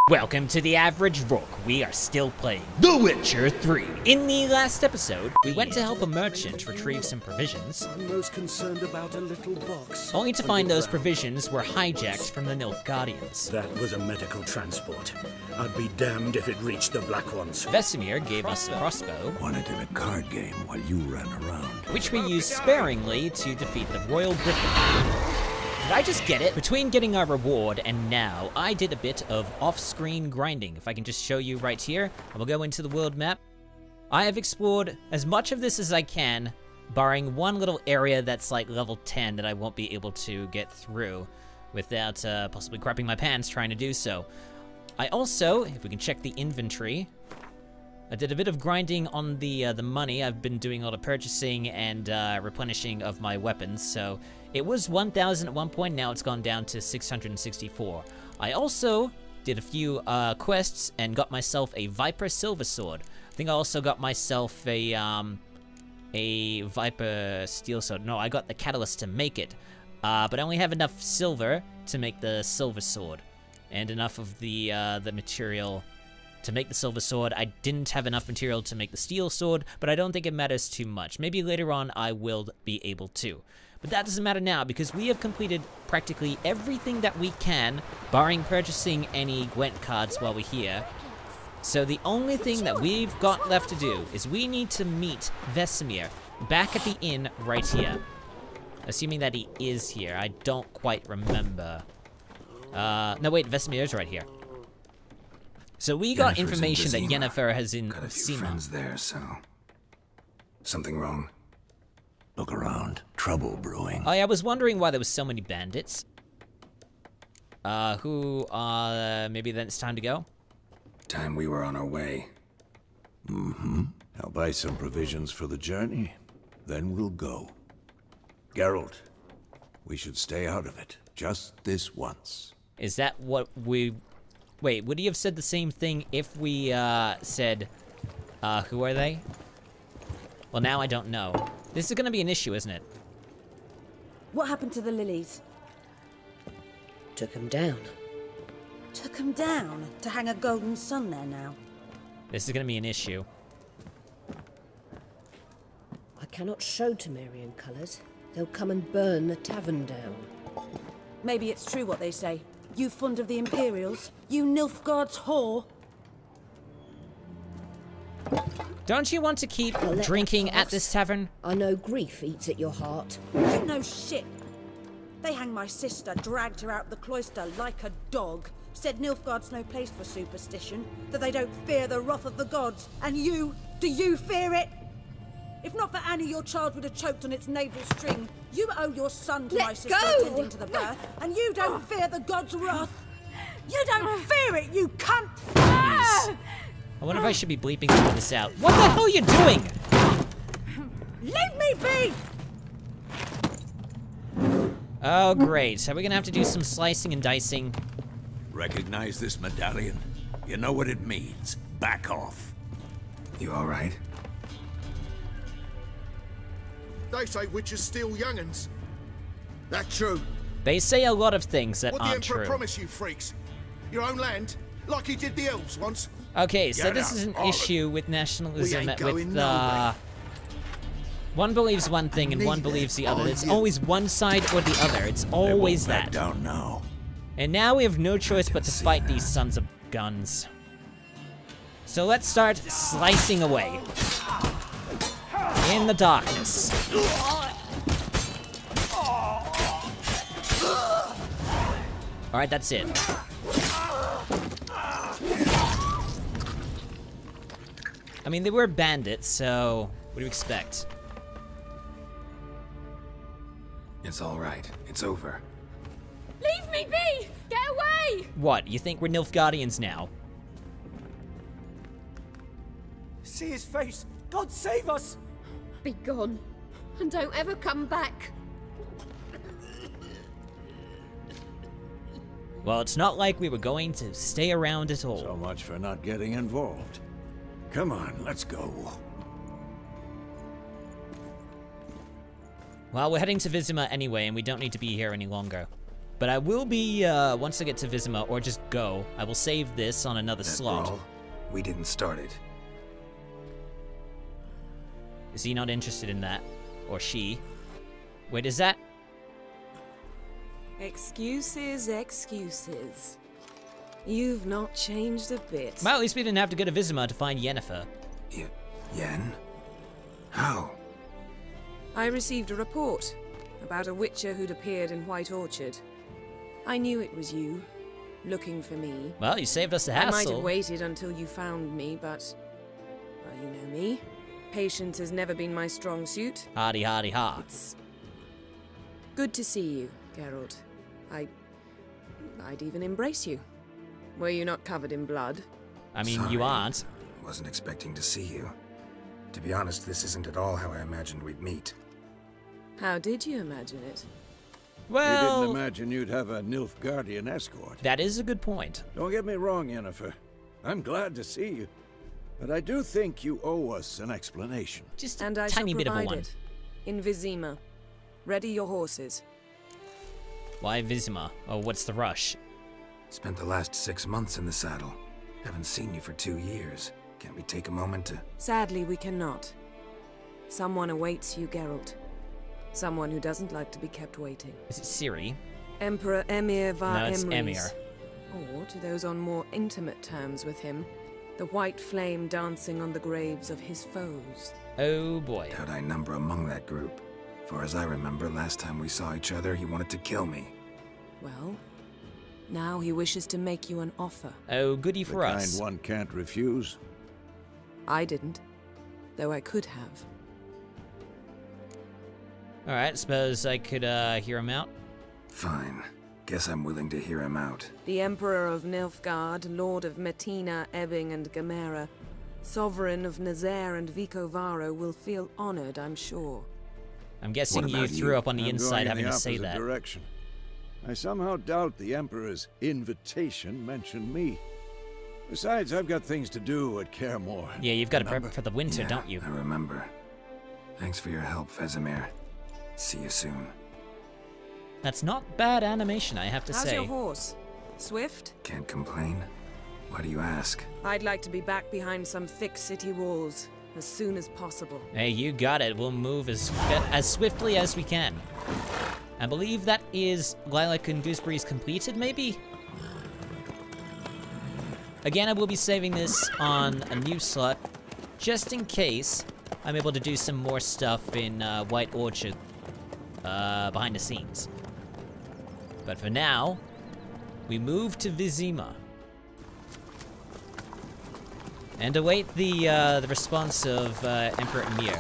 Welcome to the Average Rook. We are still playing The Witcher 3. In the last episode, we went to help a merchant retrieve some provisions. I'm most concerned about a little box. Only to find those provisions were hijacked from the Nilfgaardians. That was a medical transport. I'd be damned if it reached the Black Ones. Vesemir gave us a crossbow. Won it in a card game while you ran around. Which we used sparingly to defeat the Royal Griffin. Did I just get it? Between getting our reward and now, I did a bit of off-screen grinding. If I can just show you right here, I will go into the world map. I have explored as much of this as I can, barring one little area that's like level 10 that I won't be able to get through without possibly crapping my pants trying to do so. I also, if we can check the inventory, I did a bit of grinding on the money. I've been doing a lot of purchasing and replenishing of my weapons, so it was 1,000 at one point, now it's gone down to 664. I also did a few quests and got myself a Viper Silver Sword. I think I also got myself a Viper Steel Sword. No, I got the catalyst to make it, but I only have enough silver to make the Silver Sword, and enough of the material to make the Silver Sword. I didn't have enough material to make the Steel Sword, but I don't think it matters too much. Maybe later on I will be able to. But that doesn't matter now, because we have completed practically everything that we can, barring purchasing any Gwent cards while we're here. So the only thing that we've got left to do is we need to meet Vesemir back at the inn right here. Assuming that he is here. I don't quite remember. No wait, Vesemir is right here. So we got information that Yennefer has in Got a few Vizima. friends there, so... Something wrong? Look around. Trouble brewing. I was wondering why there was so many bandits. Maybe then it's time to go? Time we were on our way. Mm-hmm. I'll buy some provisions for the journey. Then we'll go. Geralt, we should stay out of it. Just this once. Is that what we... Wait, would he have said the same thing if we, said, who are they? Well, now I don't know. This is gonna be an issue, isn't it? What happened to the lilies? Took him down. Took them down to hang a golden sun there now. This is gonna be an issue. I cannot show Temerian colours. They'll come and burn the tavern down. Maybe it's true what they say. You fond of the Imperials? You Nilfgaard's whore? Don't you want to keep drinking at this tavern? I know grief eats at your heart. You know shit. They hanged my sister, dragged her out the cloister like a dog. Said Nilfgaard's no place for superstition, that they don't fear the wrath of the gods. And you, do you fear it? If not for Annie, your child would have choked on its navel string. You owe your son to my sister attending to the birth, and you don't fear the gods' wrath. You don't fear it, you cunt! Jeez. I wonder if I should be bleeping some of this out. What the hell are you doing? Leave me be! Oh, great. So we're gonna have to do some slicing and dicing. Recognize this medallion? You know what it means. Back off. You alright? They say witches steal young'uns. That true? They say a lot of things that What the aren't Emperor true. promise you freaks? Your own land? Like he did the elves once? Okay, so Get this out, is an all of issue with nationalism We ain't with going nowhere. one believes one thing and one Neither believes the other. are It's you. always one side or the other. It's They won't always back that. down now. And now we have no choice but to see fight that. these sons of guns. So let's start slicing away. In the darkness. Alright, that's it. I mean, they were bandits, so what do you expect? It's alright. It's over. Leave me be! Get away! What, you think we're Nilfgaardians now? See his face! God save us! Be gone, and don't ever come back. Well, it's not like we were going to stay around at all. So much for not getting involved. Come on, let's go. Well, we're heading to Vizima anyway, and we don't need to be here any longer. But I will be, once I get to Vizima, or just go, I will save this on another slot. Brawl, we didn't start it. Is he not interested in that? Or she? Wait, is that? Excuses, excuses. You've not changed a bit. Well, at least we didn't have to go to Vizima to find Yennefer. Yen? How? I received a report about a witcher who'd appeared in White Orchard. I knew it was you, looking for me. Well, you saved us the I hassle. might have waited until you found me, but... well, you know me. Patience has never been my strong suit. Hardy, hardy, ha. It's good to see you, Geralt. I'd even embrace you. Were you not covered in blood? I mean, Sorry, you aren't. Wasn't expecting to see you. To be honest, this isn't at all how I imagined we'd meet. How did you imagine it? You Well, didn't imagine you'd have a Nilfgaardian escort. that is a good point. Don't get me wrong, Yennefer. I'm glad to see you. But I do think you owe us an explanation. Just a And I tiny shall bit of a provide one. it. In Vizima. Ready your horses. Why Vizima? Oh, what's the rush? Spent the last 6 months in the saddle. Haven't seen you for 2 years. Can't we take a moment to... Sadly, we cannot. Someone awaits you, Geralt. Someone who doesn't like to be kept waiting. Is it Ciri? Emperor Emir var No, it's Emrys. Emir. Or, to those on more intimate terms with him, the white flame dancing on the graves of his foes. Oh boy. Doubt I number among that group. Far as I remember, last time we saw each other, he wanted to kill me. Well, now he wishes to make you an offer. Oh, goody for The us. kind one can't refuse. I didn't, though I could have. Alright, suppose I could hear him out. Fine. Guess I'm willing to hear him out. The Emperor of Nilfgaard, Lord of Metina, Ebbing, and Gamera, Sovereign of Nazaire and Vicovaro will feel honored, I'm sure. I'm guessing What you about threw you? up on the I'm inside going in having the to say opposite that. direction. I somehow doubt the Emperor's invitation mentioned me. Besides, I've got things to do at Kaermore. Yeah, you've got to Remember? prep for the winter, Yeah, don't you? I remember. Thanks for your help, Vesemir. See you soon. That's not bad animation, I have to How's say. your horse? Swift? Can't complain. Why do you ask? I'd like to be back behind some thick city walls as soon as possible. Hey, you got it. We'll move as swiftly as we can. I believe that is Lilac and Gooseberries completed, maybe? Again, I will be saving this on a new slot, just in case I'm able to do some more stuff in White Orchard behind the scenes. But for now, we move to Vizima and await the response of Emperor Emir.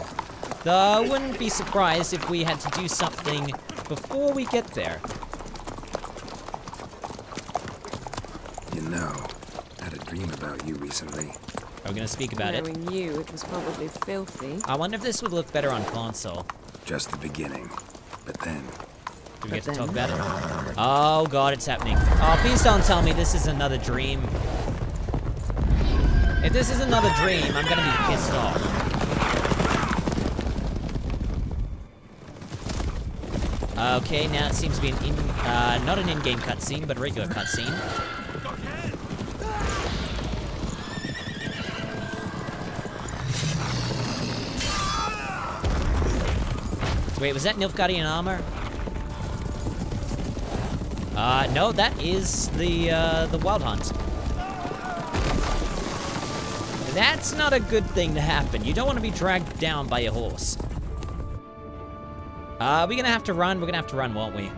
Though I wouldn't be surprised if we had to do something before we get there. You know, I had a dream about you recently. Are we gonna speak about it? Knowing you, it was probably filthy. I wonder if this would look better on console. Just the beginning. But then, Do we get to But talk then- about it? Oh god, it's happening. Oh, please don't tell me this is another dream. If this is another dream, I'm gonna be pissed off. Okay, now it seems to be an not an in-game cutscene, but a regular cutscene. Wait, was that Nilfgaardian armor? No, that is the Wild Hunt. That's not a good thing to happen. You don't want to be dragged down by a horse. We're gonna have to run. We're gonna have to run, won't we?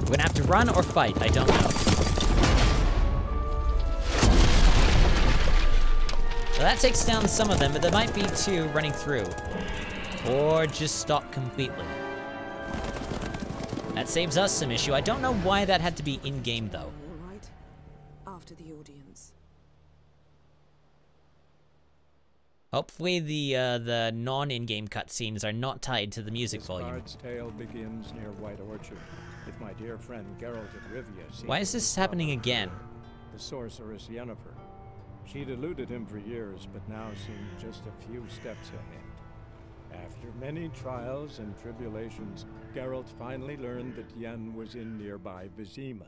We're gonna have to run or fight. I don't know. So that takes down some of them, but there might be two running through. Or just stop completely. That saves us some issue. I don't know why that had to be in-game, though. All right. After the audience. Hopefully the non-in-game cutscenes are not tied to the music This volume. bard's tale begins near White Orchard, with my dear friend Geralt of Rivia. Why is this happening again? The sorceress Yennefer. She'd eluded him for years, but now seemed just a few steps ahead. After many trials and tribulations, Geralt finally learned that Yen was in nearby Vizima.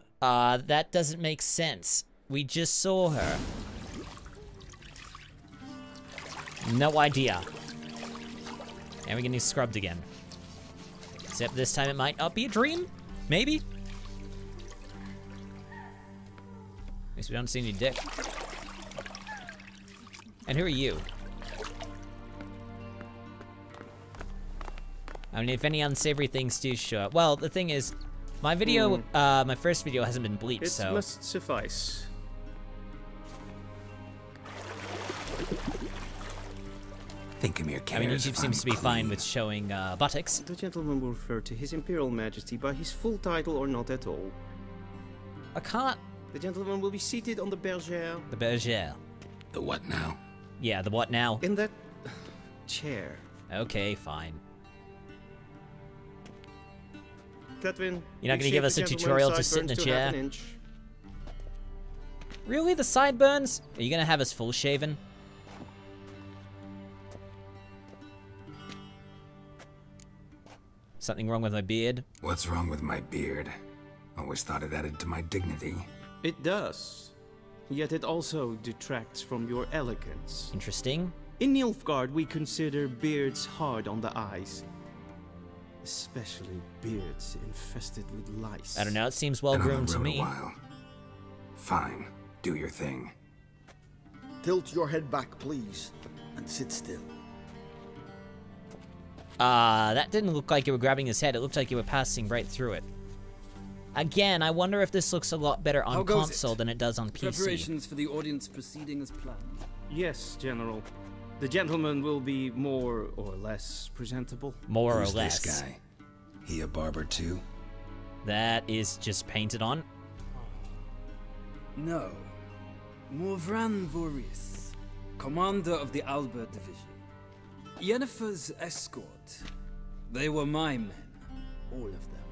That doesn't make sense. We just saw her. No idea. And we're getting scrubbed again. Except this time it might not be a dream? Maybe? At least we don't see any dick. And who are you? I mean, if any unsavory things do show up. Well, the thing is, my video, my first video hasn't been bleeped, It so. must suffice. Think Emir cares. I mean, YouTube if seems I'm to be fine clean. with showing buttocks. The gentleman will refer to His Imperial Majesty by his full title or not at all. I can't. The gentleman will be seated on the bergère. The bergère. The what now? Yeah, the what now? In that chair. Okay, fine. Cletwin, You're not gonna reshape give us the a gentleman's tutorial to sit in a sideburns to half chair? an inch. Really, the sideburns? Are you gonna have us full shaven? Something wrong with my beard? What's wrong with my beard? Always thought it added to my dignity. It does. Yet it also detracts from your elegance. Interesting. In Nilfgaard, we consider beards hard on the eyes. Especially beards infested with lice. I don't know, it seems well groomed to me. A while. Fine, do your thing. Tilt your head back, please, and sit still. That didn't look like you were grabbing his head, it looked like you were passing right through it. Again, I wonder if this looks a lot better on console than it does on PC. Preparations for the audience proceeding as planned. Yes, General. The gentleman will be more or less presentable. More Who's or less. This guy? He a barber too? That is just painted on. No. Morvran Vorius, commander of the Alba Division. Yennefer's escort. They were my men. All of them.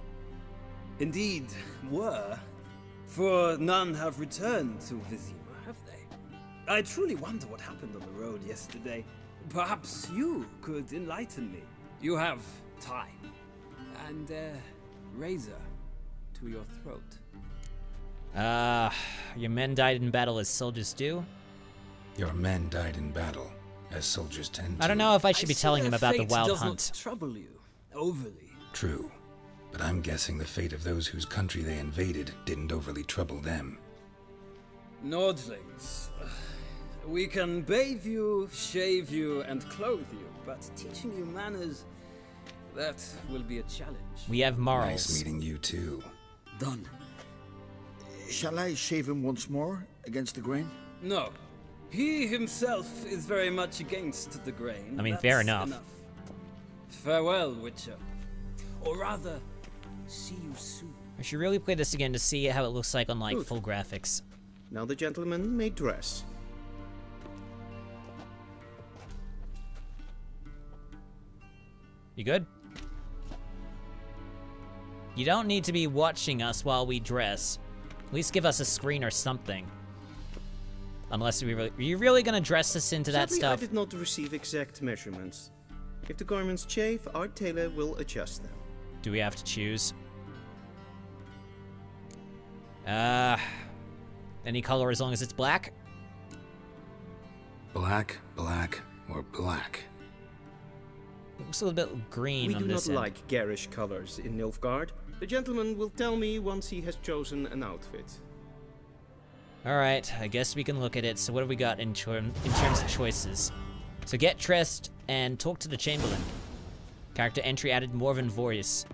Indeed, were. For none have returned to Vizima, have they? I truly wonder what happened on the road yesterday. Perhaps you could enlighten me. You have time. And a razor to your throat. Your men died in battle as soldiers do? Your men died in battle, as soldiers tend to. I don't know if I should be telling him about the fate wild does hunt. Not trouble you overly. True, but I'm guessing the fate of those whose country they invaded didn't overly trouble them. Nordlings. We can bathe you, shave you, and clothe you, but teaching you manners, that will be a challenge. We have morals. Nice meeting you too. Done. Shall I shave him once more against the grain? No. He himself is very much against the grain. I mean, That's fair enough. Farewell, Witcher. Or rather, see you soon. I should really play this again to see how it looks like on, like, Good. full graphics. Now the gentleman may dress. You good? You don't need to be watching us while we dress. At least give us a screen or something. Unless are you really gonna dress us into that Sadly, stuff? I did not receive exact measurements. If the garments chafe, our tailor will adjust them. Do we have to choose? Any color as long as it's black? Black, black, or black? It looks a little bit green We on do this not end. like garish colors in Nilfgaard. The gentleman will tell me once he has chosen an outfit. Alright, I guess we can look at it. So what have we got in terms of choices? So get dressed and talk to the Chamberlain. Character entry added Morven Vorius.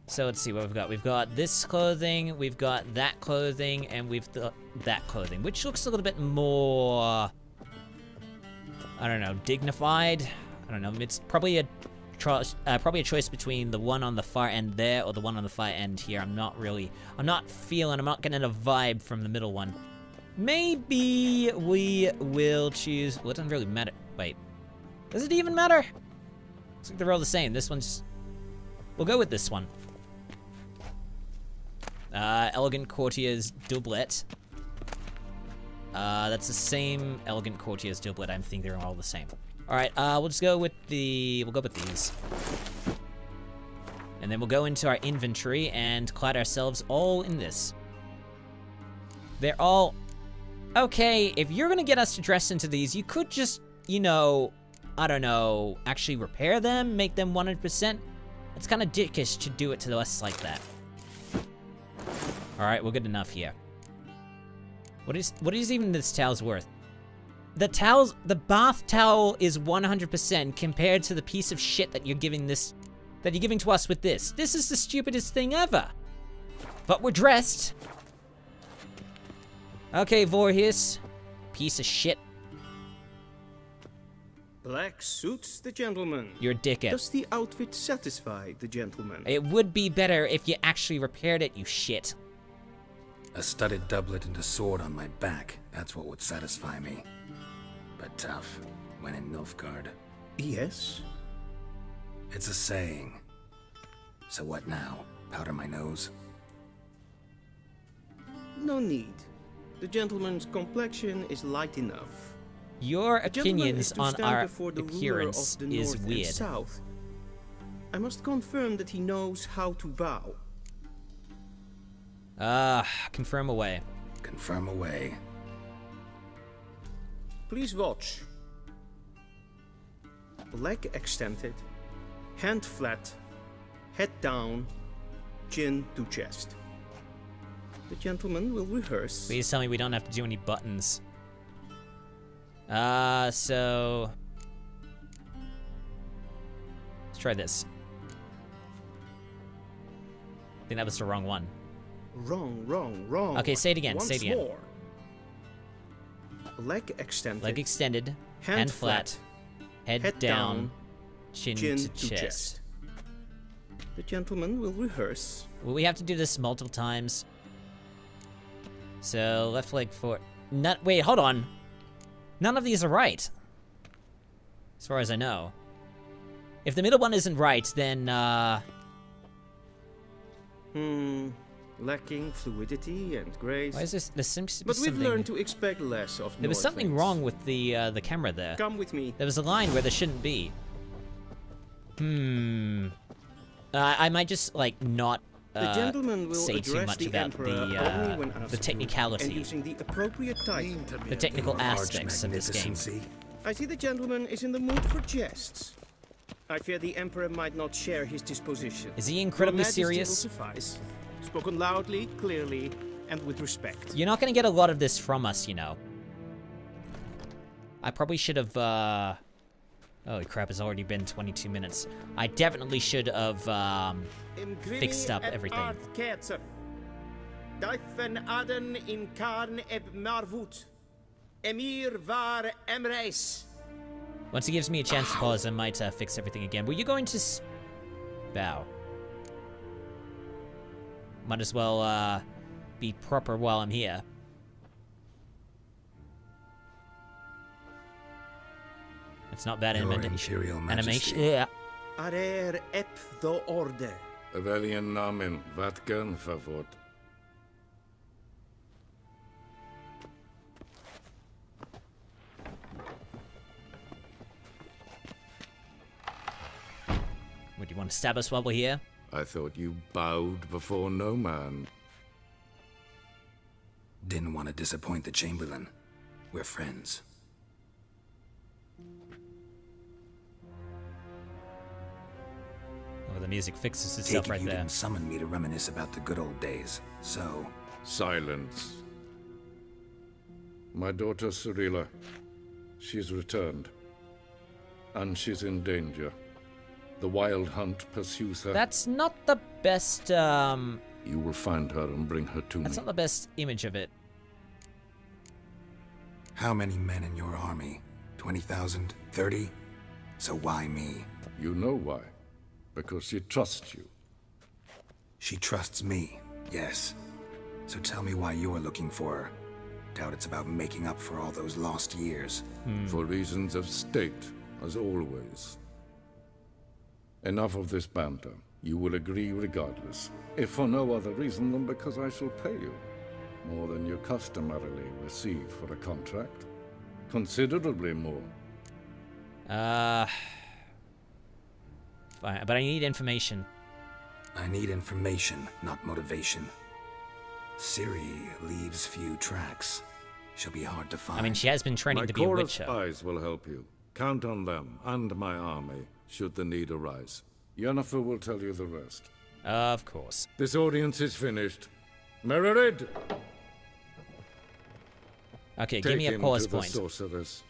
So let's see what we've got. We've got this clothing, we've got that clothing, and we've got that clothing, which looks a little bit more, I don't know, dignified. I don't know. It's probably a choice between the one on the far end there or the one on the far end here. I'm not getting a vibe from the middle one. Maybe we will choose, well, it doesn't really matter. Wait, does it even matter? Looks like they're all the same. This one's, we'll go with this one. Elegant Courtier's doublet. That's the same Elegant Courtier's doublet. I think they're all the same. Alright, we'll just go with the... We'll go with these. And then we'll go into our inventory and clad ourselves all in this. They're all... Okay, if you're gonna get us to dress into these, you could just, you know, I don't know, actually repair them, make them 100%. It's kind of dickish to do it to us like that. Alright, we're good enough here. What is even this towel's worth? The bath towel is 100% compared to the piece of shit that you're giving to us with this. This is the stupidest thing ever. But we're dressed. Okay, Voorhis. Piece of shit. Black suits the gentleman. You're a dickhead. Does the outfit satisfy the gentleman? It would be better if you actually repaired it, you shit. A studded doublet and a sword on my back. That's what would satisfy me. But tough, when in Nilfgaard. Yes? It's a saying. So what now? Powder my nose? No need. The gentleman's complexion is light enough. Your opinions on our appearance is weird. South. I must confirm that he knows how to bow. Confirm away. Confirm away. Please watch. Leg extended, hand flat, head down, chin to chest. The gentleman will rehearse. Please tell me we don't have to do any buttons. So... Let's try this. I think that was the wrong one. Wrong. Okay, say it again, Once say it again. More. Leg extended. Leg extended, hand flat, head down, chin to chest. The gentleman will rehearse. Well, we have to do this multiple times. So, left leg forward. Wait, hold on. None of these are right. As far as I know. If the middle one isn't right, then, Lacking fluidity and grace. Why is this? There seems to be but something... we've learned to expect less of There was something things. wrong with the camera there. Come with me. There was a line where there shouldn't be. I might just, like, not the gentleman will say too much about the technicality, and using the appropriate type. the technical aspects of this game. I see the gentleman is in the mood for jests. I fear the Emperor might not share his disposition. Is he incredibly Your Majesty serious? will suffice. Spoken loudly, clearly, and with respect. You're not gonna get a lot of this from us, you know. I probably should have, holy crap, it's already been 22 minutes. I definitely should have, fixed up everything. Once he gives me a chance to pause, I might fix everything again. Were you going to bow? Might as well be proper while I'm here. It's not bad Your animation. Imperial Animation. Majesty. Yeah. Arer ep do orde. Welchen Namen? Wat gern favor? Would you want to stab us while we're here? I thought you bowed before no man. Didn't want to disappoint the Chamberlain. We're friends. Oh, the music fixes itself Take it right you there. didn't summon me to reminisce about the good old days, so... Silence. My daughter Cyrilla, she's returned. And she's in danger. The Wild Hunt pursues her. That's not the best, You will find her and bring her to me. That's not the best image of it. How many men in your army? 20,000? 30? So why me? You know why. Because she trusts you. She trusts me, yes. So tell me why you're looking for her. Doubt it's about making up for all those lost years. For reasons of state, as always. Enough of this banter. You will agree regardless. If for no other reason than because I shall pay you. More than you customarily receive for a contract. Considerably more. Fine, but I need information. I need information, not motivation. Ciri leaves few tracks. She'll be hard to find. I mean, she has been training to be a witcher. My corps of spies will help you. Count on them and my army, should the need arise. Yennefer will tell you the rest. Of course. This audience is finished. Mererid! Okay, give me a pause point. Take him to the sorceress.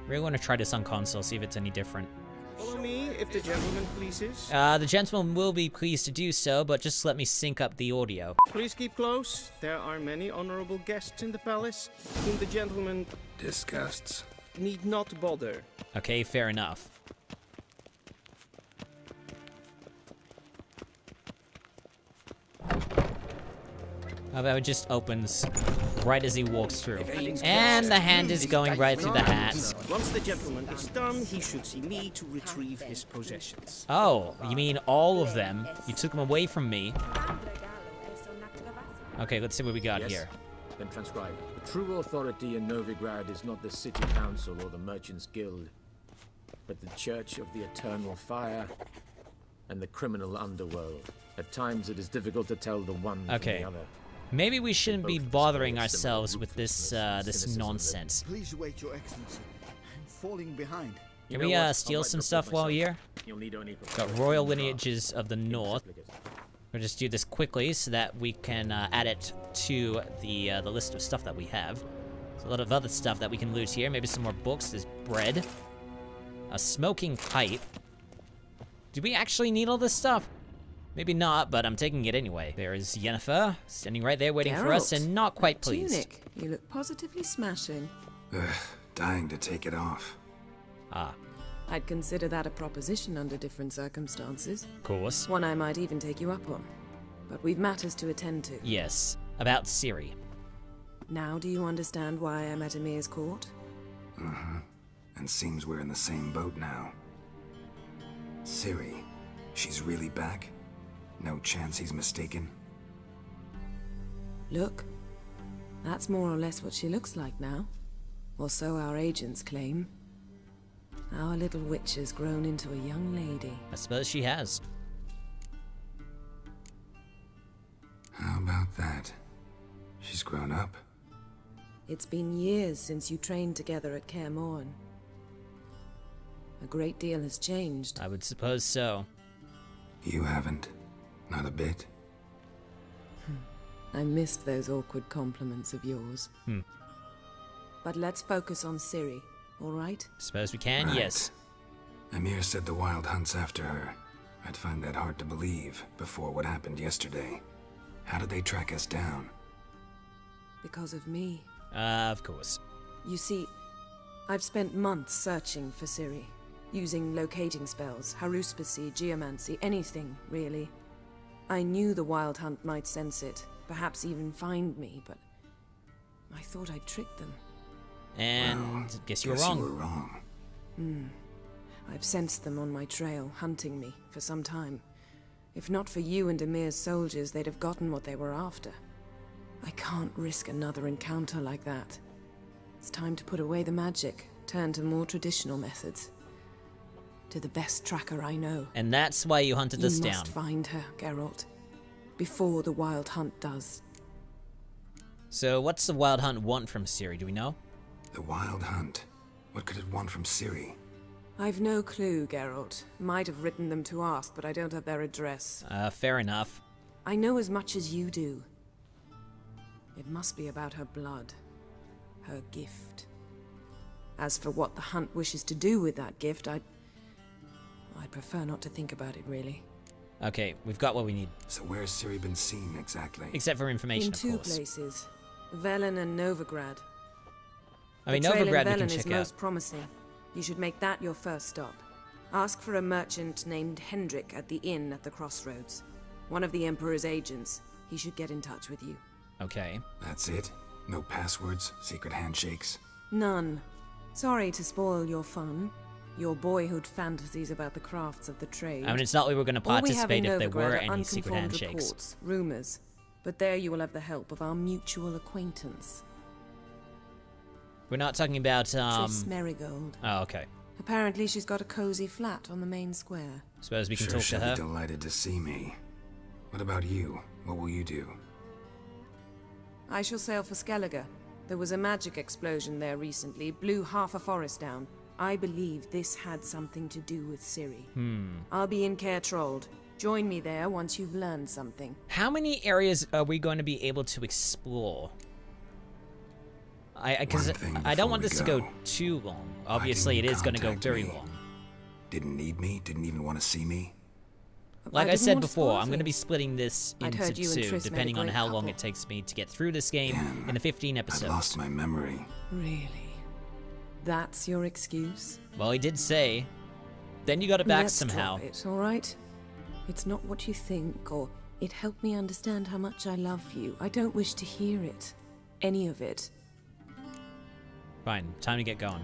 Really want to try this on console, see if it's any different. Follow me, if the gentleman pleases. The gentleman will be pleased to do so, but just let me sync up the audio. Please keep close. There are many honorable guests in the palace, whom the gentleman disgusts. Need not bother. Okay, fair enough. How about it just opens right as he walks through. And the hand is going right through the hat. Once the gentleman is done, he should see me to retrieve his possessions. Oh, you mean all of them? You took them away from me. Okay, let's see what we got here. Then transcribe. The true authority in Novigrad is not the city council or the merchants guild, but the Church of the Eternal Fire and the criminal underworld. At times it is difficult to tell the one from the other. Maybe we shouldn't be bothering ourselves with this this nonsense. Please wait, Your Excellency. I'm falling behind. Can we steal some stuff while we're here? Got royal lineages of the north. We'll just do this quickly so that we can add it to the list of stuff that we have. There's a lot of other stuff that we can loot here. Maybe some more books. There's bread. A smoking pipe. Do we actually need all this stuff? Maybe not, but I'm taking it anyway. There is Yennefer, standing right there waiting for us and not quite pleased. Tunic, you look positively smashing. Dying to take it off. Ah. I'd consider that a proposition under different circumstances. Of course. One I might even take you up on. But we've matters to attend to. Yes, about Ciri. Now do you understand why I'm at Emir's court? And seems we're in the same boat now. Ciri, she's really back? No chance he's mistaken? Look, that's more or less what she looks like now. Or so our agents claim. Our little witch has grown into a young lady. I suppose she has. How about that? She's grown up? It's been years since you trained together at Kaer Morhen. A great deal has changed. I would suppose so. You haven't? Not a bit? I missed those awkward compliments of yours. But let's focus on Ciri, all right? Suppose we can, right. Yes. Emir said the Wild Hunt's after her. I'd find that hard to believe before what happened yesterday. How did they track us down? Because of me. Of course. You see, I've spent months searching for Ciri. Using locating spells, haruspicy, geomancy, anything, really. I knew the Wild Hunt might sense it, perhaps even find me, but I thought I'd tricked them. And guess you were wrong. I've sensed them on my trail, hunting me, for some time. If not for you and Emir's soldiers, they'd have gotten what they were after. I can't risk another encounter like that. It's time to put away the magic, turn to more traditional methods. To the best tracker I know. And that's why you hunted us down. You must find her, Geralt. Before the Wild Hunt does. So what's the Wild Hunt want from Ciri, do we know? The Wild Hunt? What could it want from Ciri? I've no clue, Geralt. Might have written them to ask, but I don't have their address. Fair enough. I know as much as you do. It must be about her blood. Her gift. As for what the Hunt wishes to do with that gift, I'd prefer not to think about it, really. Okay, we've got what we need. So where's Ciri been seen, exactly? Except for information, of course. In two places. Velen and Novigrad. I mean, the trail Novigrad in we can Velen check is out. most promising. You should make that your first stop. Ask for a merchant named Hendrik at the inn at the crossroads. One of the Emperor's agents. He should get in touch with you. Okay. That's it? No passwords? Secret handshakes? None. Sorry to spoil your fun. your boyhood fantasies about the crafts of the trade. I mean, it's not like we were going to participate if there were any secret unconfirmed handshakes. Reports, rumors, but there you will have the help of our mutual acquaintance. We're not talking about, Tris Merigold. Oh, okay. Apparently she's got a cozy flat on the main square. Suppose we can sure talk to she'll her. be delighted to see me. What about you? What will you do? I shall sail for Skellige. There was a magic explosion there recently, blew half a forest down. I believe this had something to do with Ciri. I'll be in Caer Trold. Join me there once you've learned something. How many areas are we going to be able to explore? Because I don't want this to go too long. Obviously, it is going to go very long. Didn't need me? Didn't even want to see me? Like I said before, I'm going to be splitting this into two, depending on how long it takes me to get through this game in the 15 episodes. I lost my memory. Really? That's your excuse? Well, he did say. Then you got it back Let's somehow. Drop it, all right? It's not what you think, or it helped me understand how much I love you. I don't wish to hear it. Any of it. Fine, time to get going.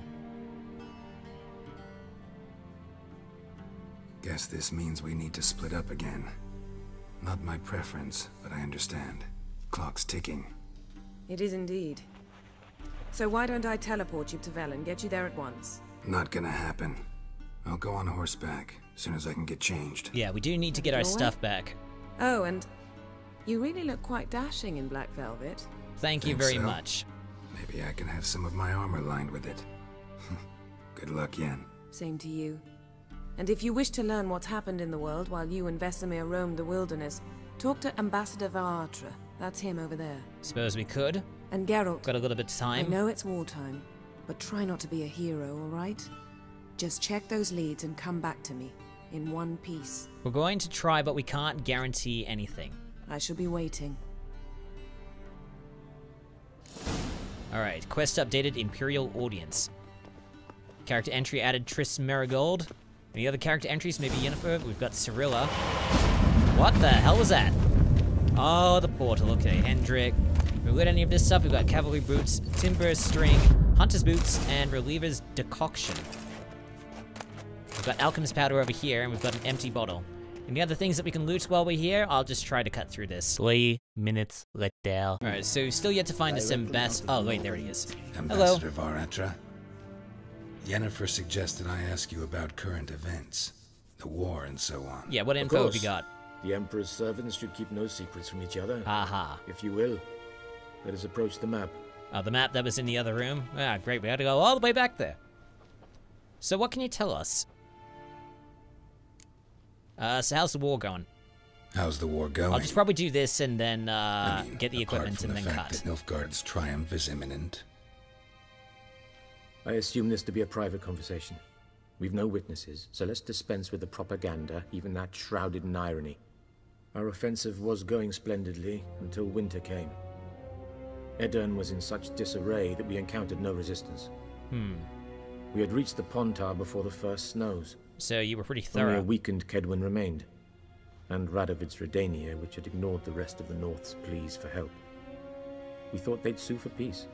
Guess this means we need to split up again. Not my preference, but I understand. Clock's ticking. It is indeed. So why don't I teleport you to Velen, get you there at once? Not gonna happen. I'll go on horseback, as soon as I can get changed. Yeah, we do need to get our stuff back. Oh, and you really look quite dashing in black velvet. Thank you very much. Maybe I can have some of my armor lined with it. Good luck, Yen. Same to you. And if you wish to learn what's happened in the world while you and Vesemir roamed the wilderness, talk to Ambassador Varatra. That's him over there. Suppose we could. And Geralt. Got a little bit of time. I know it's wartime, but try not to be a hero, all right? Just check those leads and come back to me, in one piece. We're going to try, but we can't guarantee anything. I shall be waiting. Alright, quest updated, Imperial Audience. Character entry added, Tris Merigold. Any other character entries? Maybe Yennefer. We've got Cirilla. What the hell was that? Oh, the portal. Okay, Hendrik. We've got any of this stuff. We've got cavalry boots, timber string, hunter's boots, and reliever's decoction. We've got alchemist powder over here, and we've got an empty bottle. Any other things that we can loot while we're here? I'll just try to cut through this. 3 minutes later. Alright, so still yet to find this ambassador. Oh, wait, there he is. Ambassador Varatra. Yennefer suggested I ask you about current events, the war and so on. Yeah, what info have you got? The Emperor's servants should keep no secrets from each other. Aha. If you will, let us approach the map. Oh, the map that was in the other room? Ah, great, we had to go all the way back there. So what can you tell us? So how's the war going? How's the war going? I'll just probably do this and then get the equipment and then cut. That Nilfgaard's triumph is imminent. I assume this to be a private conversation. We've no witnesses, so let's dispense with the propaganda, even that shrouded in irony. Our offensive was going splendidly until winter came. Edirne was in such disarray that we encountered no resistance. We had reached the Pontar before the first snows. So you were pretty thorough. Only a weakened Kedwen remained, and Radovid's Redania, which had ignored the rest of the North's pleas for help. We thought they'd sue for peace,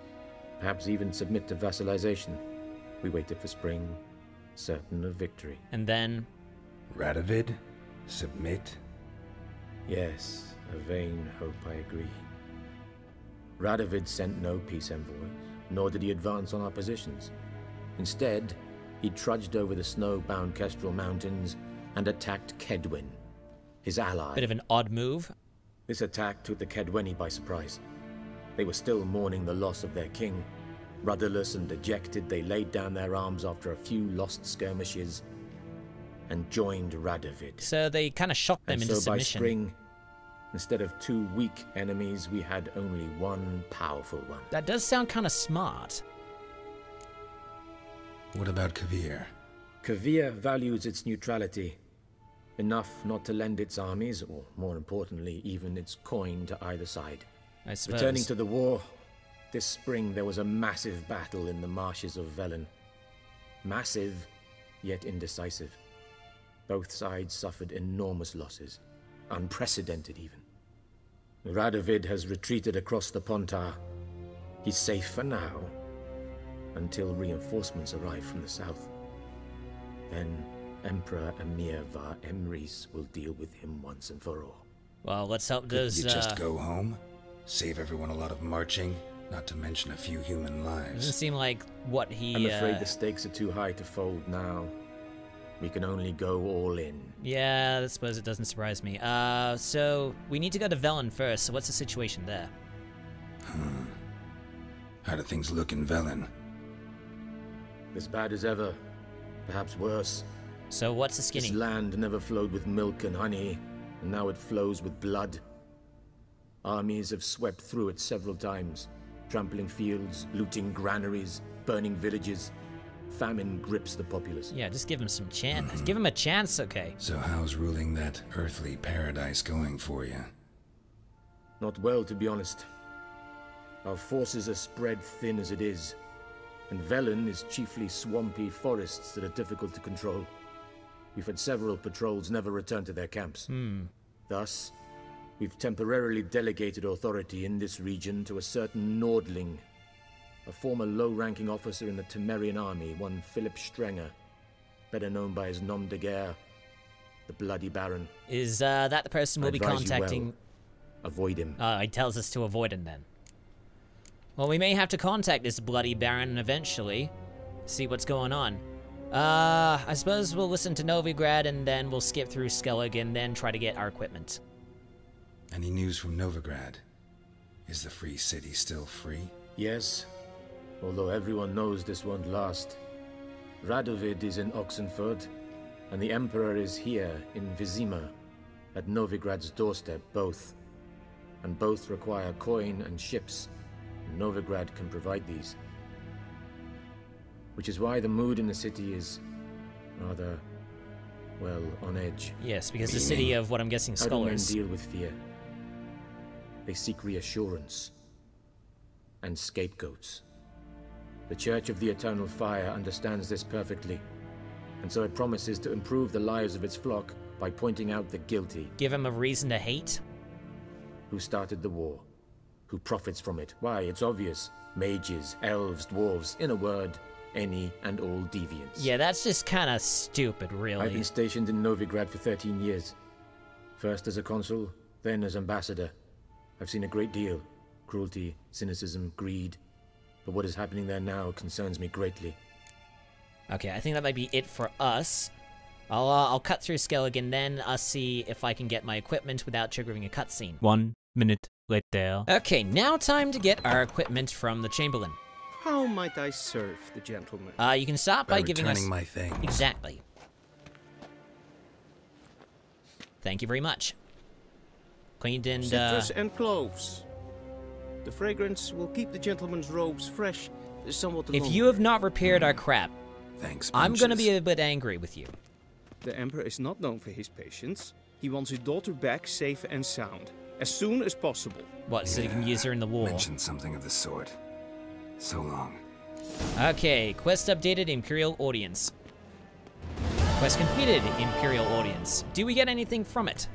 perhaps even submit to vassalization. We waited for spring, certain of victory. And then? Radovid? Submit? Yes, a vain hope, I agree. Radovid sent no peace envoys, nor did he advance on our positions. Instead, he trudged over the snow-bound Kestrel Mountains and attacked Kedwen, his ally. Bit of an odd move. This attack took the Kedweni by surprise. They were still mourning the loss of their king. Rudderless and dejected, they laid down their arms after a few lost skirmishes and joined Radovid. So they kind of shocked them into submission. So by spring, instead of 2 weak enemies, we had only 1 powerful one. That does sound kind of smart. What about Kovir? Kovir values its neutrality, enough not to lend its armies, or more importantly, even its coin to either side. I suppose. Returning to the war, this spring there was a massive battle in the marshes of Velen. Massive, yet indecisive. Both sides suffered enormous losses, unprecedented even. Radovid has retreated across the Pontar. He's safe for now, until reinforcements arrive from the south. then Emperor Emir Va Emrys will deal with him once and for all. Well, let's hope Couldn't those, you just go home? Save everyone a lot of marching, not to mention a few human lives. Doesn't seem like what he, I'm afraid the stakes are too high to fold now. We can only go all in. Yeah, I suppose it doesn't surprise me. So we need to go to Velen first, so what's the situation there? How do things look in Velen? As bad as ever. Perhaps worse. So what's the skinny? This land never flowed with milk and honey, and now it flows with blood. Armies have swept through it several times, trampling fields, looting granaries, burning villages. Famine grips the populace. Yeah, just give him some chance. Give him a chance, okay? So how's ruling that earthly paradise going for you? Not well, to be honest. Our forces are spread thin as it is, and Velen is chiefly swampy forests that are difficult to control. We've had several patrols never return to their camps. Thus, we've temporarily delegated authority in this region to a certain Nordling, a former low-ranking officer in the Temerian army, one Philip Strenger, better known by his nom de guerre, the Bloody Baron. Is that the person we'll be contacting? Well. Avoid him. He tells us to avoid him then. Well, we may have to contact this Bloody Baron eventually, see what's going on. I suppose we'll listen to Novigrad and then we'll skip through Skellig and then try to get our equipment. Any news from Novigrad? Is the free city still free? Yes, although everyone knows this won't last. Radovid is in Oxenford, and the Emperor is here in Vizima, at Novigrad's doorstep, both. And both require coin and ships. Novigrad can provide these. Which is why the mood in the city is rather, well, on edge. Yes, because the city of what I'm guessing scholars. How do men deal with fear? They seek reassurance and scapegoats. The Church of the Eternal Fire understands this perfectly, and so it promises to improve the lives of its flock by pointing out the guilty. Give him a reason to hate? Who started the war? Who profits from it? Why, it's obvious. Mages, elves, dwarves, in a word, any and all deviants. Yeah, that's just kind of stupid, really. I've been stationed in Novigrad for 13 years. First as a consul, then as ambassador. I've seen a great deal. Cruelty, cynicism, greed. But what is happening there now concerns me greatly. Okay, I think that might be it for us. I'll cut through Skellig and then I'll see if I can get my equipment without triggering a cutscene. 1 minute later. Okay, now time to get our equipment from the Chamberlain. How might I serve the gentleman? You can start by giving us... my things. Exactly. Thank you very much. Cleaned and, Citrus and cloves. The fragrance will keep the gentleman's robes fresh somewhat longer. If you have not repaired our crap, thanks, I'm gonna be a bit angry with you. The Emperor is not known for his patience. He wants his daughter back safe and sound, as soon as possible. What, so you can use her in the war? Mentioned something of the sort. So long. Okay, quest updated, Imperial Audience. Quest completed, Imperial Audience. Do we get anything from it?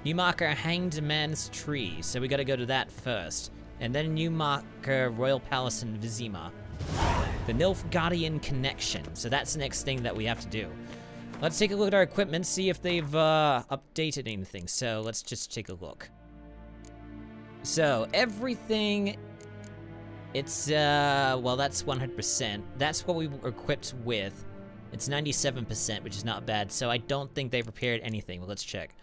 New marker, Hanged Man's Tree, so we gotta go to that first. And then new marker, Royal Palace in Vizima. The Nilfgaardian Connection, so that's the next thing that we have to do. Let's take a look at our equipment, see if they've updated anything. So let's just take a look. So everything, it's, well, that's 100%. That's what we were equipped with. It's 97%, which is not bad. So I don't think they've repaired anything. Well, let's check.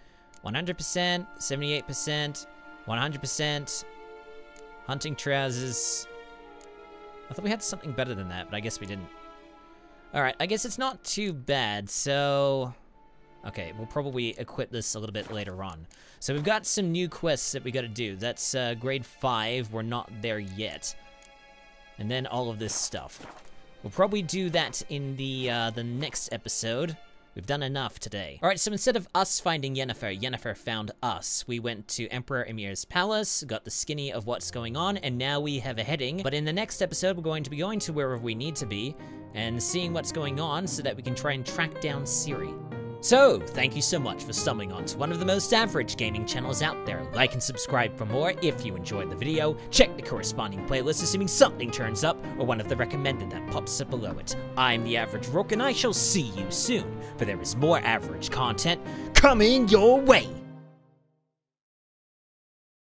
100%, 78%, 100%, hunting trousers. I thought we had something better than that, but I guess we didn't. All right, I guess it's not too bad, so... Okay, we'll probably equip this a little bit later on. So we've got some new quests that we gotta do. That's grade 5, we're not there yet. And then all of this stuff. We'll probably do that in the next episode. We've done enough today. All right, so instead of us finding Yennefer, Yennefer found us. We went to Emperor Emir's palace, got the skinny of what's going on, and now we have a heading. But in the next episode, we're going to be going to wherever we need to be and seeing what's going on so that we can try and track down Ciri. So, thank you so much for stumbling onto one of the most average gaming channels out there. Like and subscribe for more if you enjoyed the video. Check the corresponding playlist assuming something turns up, or one of the recommended that pops up below it. I'm the Average Rook, and I shall see you soon, for there is more average content coming your way.